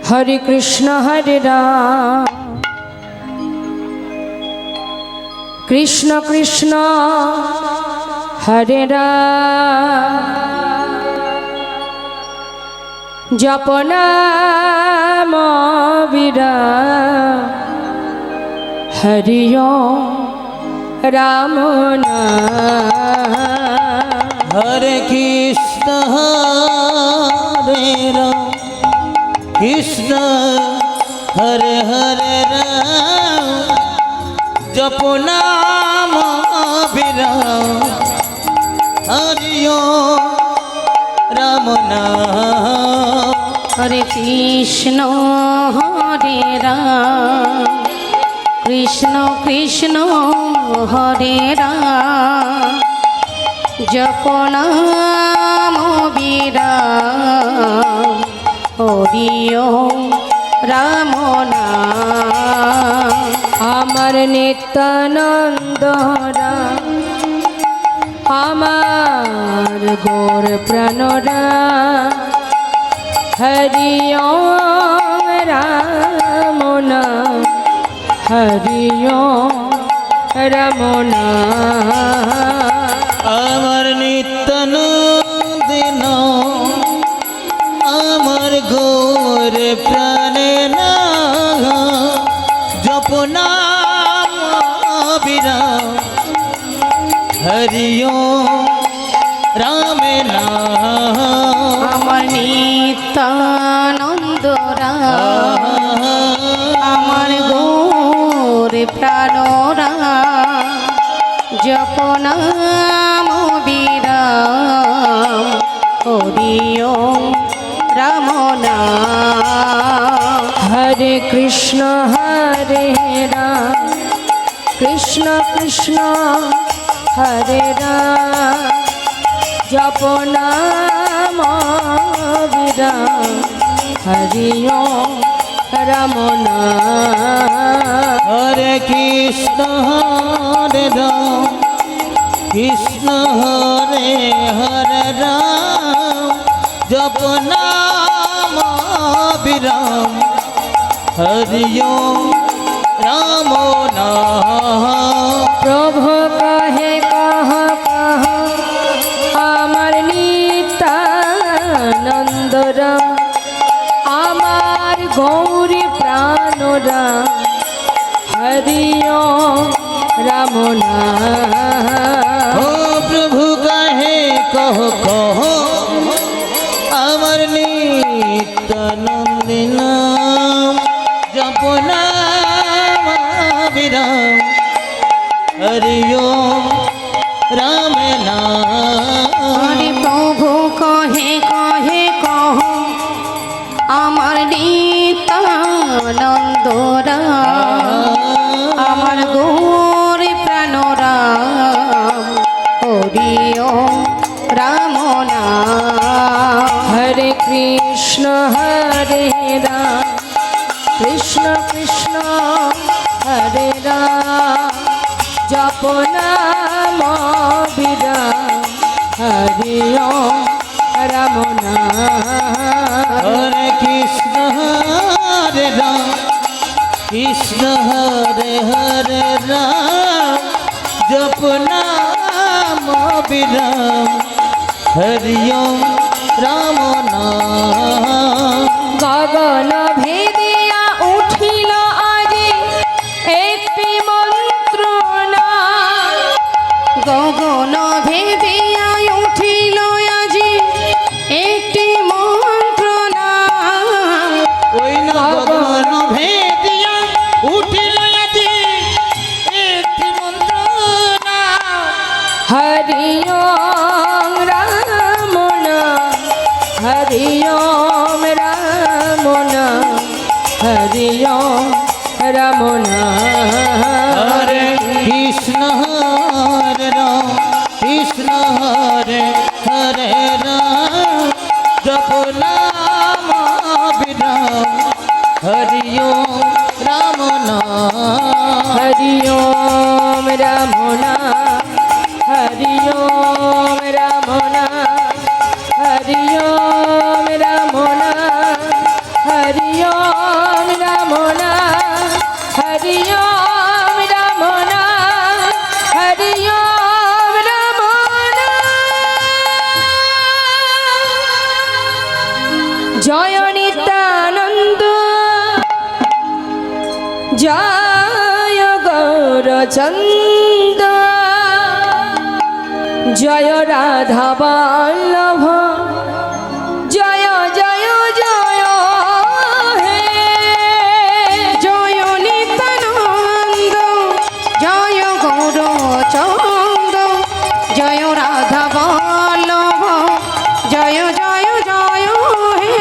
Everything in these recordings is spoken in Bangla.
हरे कृष्ण राम कृष्ण कृष्ण हरे राम जप नाम विराम हरि ओम राम नाम हरे कृष्ण हरे हरे राम जप नाम विराम हरि ओम राम नाम हरे कृष्ण कृष्ण हरे राम जप नाम विराम हरि ओम राम नाम আমার নিত্যানন্দ রাম আমার গৌর প্রাণরা হরি ওম রাম নাম হরি ওম রাম নাম আমার নিত্যানন্দ আমার গৌর প্রাণে না জপ নাম বিরাম হরি ওম রাম নাম আমার নিত্যানন্দ রাম আমার গৌর প্রাণরা জপ নাম বিরাম হরি ওম রাম নাম হরে কৃষ্ণ রাম কৃষ্ণ কৃষ্ণ হরে রাম জপ নাম বিরাম হরি ওম রাম নাম হরে কৃষ্ণ রাম কৃষ্ণ হরে হরে রাম জপ নাম বিরাম হরি ওম রাম নাম প্রভু কহে কহ কহ আমার নিত্যানন্দ রাম আমার গৌরী প্রাণরা হরি ওম রাম নাম ও প্রভু কহে কহ কহ আমার নিত্যানন্দ নাম জপ নাম বিরাম হরি ওম রাম নাম হরে প্রভু কহে কহে কহ আমার নিত্যানন্দ রাম আমার গৌর প্রাণরাম হরি ওম রাম নাম হরে কৃষ্ণ রাম কৃষ্ণ কৃষ্ণ হরে রাম জপ নাম বিরাম হরি ওম রাম নাম হরে কৃষ্ণ রাম কৃষ্ণ হরে হরে রাম জপ নাম বিরাম হরি ওম রাম নাম গগন ভেদিয়া উঠিল আজি একটি মন্ত্রণা গগন ভেদিয়া উঠিল আজি একটি মন্ত্রণা ওই না গগন ভেদিয়া উঠিল আজি একটি মন্ত্রণা হরি ওম রাম নাম হরি ওম রাম নাম হরি ওম রাম নাম হরে কৃষ্ণ রাম কৃষ্ণ হরে হরে রাম জপ নাম বিরাম হরি ওম রাম নাম হরি ওম রাম নাম হরি ওম রাম নাম হরি ওম রাম নাম হরি ওম জয় নিত্যানন্দ জয় গৌরচন্দ জয় রাধা বল্লভ জয় জয় জয় হে জয় নিত্যানন্দ জয় গৌরচন্দ জয় রাধা বল্লভ জয় জয় জয় হে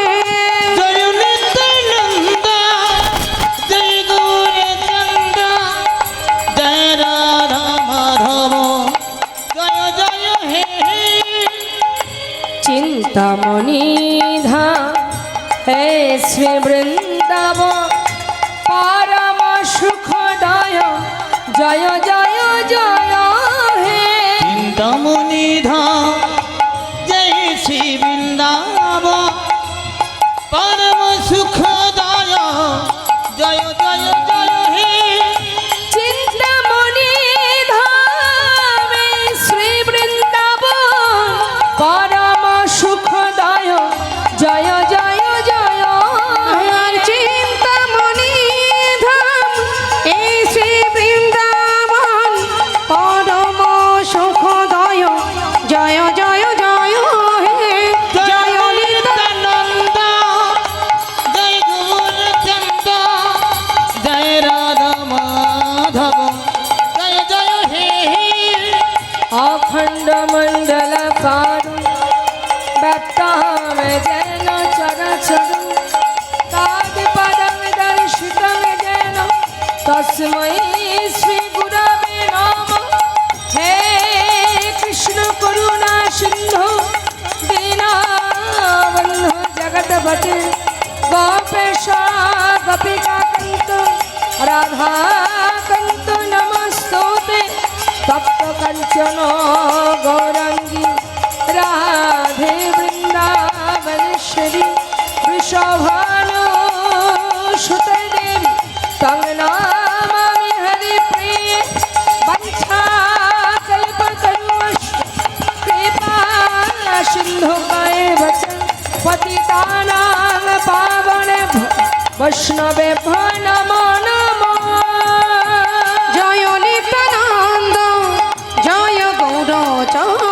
জয় নিত্যানন্দ জয় গৌরচন্দ্র জয় রাধা মাধব জয় জয় হে চিন্তামণি ধাম হে শ্রী বৃন্দাবন পরম সুখদায় জয় জয় জয় হে চিন্তামণি ধাম জয় শ্রী বৃন্দাবন পরম সুখদায় জয় জয় জয় হে চিন্তামণি ধাম হে শ্রী বৃন্দাবন পরম সুখদায় জয় জয় জয় হে চিন্তামণি ধাম এই শ্রী বৃন্দাবন পরম সুখদয় জয় জয় জয় হে জয় নিত্যানন্দ জয় গৌরচন্দ্র জয় রাধা মাধব জয় জয় হে अखंड मंडल कारू व्याप्ताम जैन चरचर तादि पदम दर्शितम जैन तस्मै श्री गुरवे नमः हे कृष्ण करुणा सिंधु दीनबंधु जगतपते गोपेश गोपिका कंत राधा कंत नमस्तुते तप्त कंचन गौरंगी राधे वृंदावनेश्वरी वृषभानु सुते देवी तंग नमामि हरिप्रिय वंशा कल्पतरुश्च कृपा सिंधु वचन पतितानां पावनेभ्यो वैष्णवेभ्यो नमो नमः জয় নিত্যানন্দ জয় গৌরচন্দ্র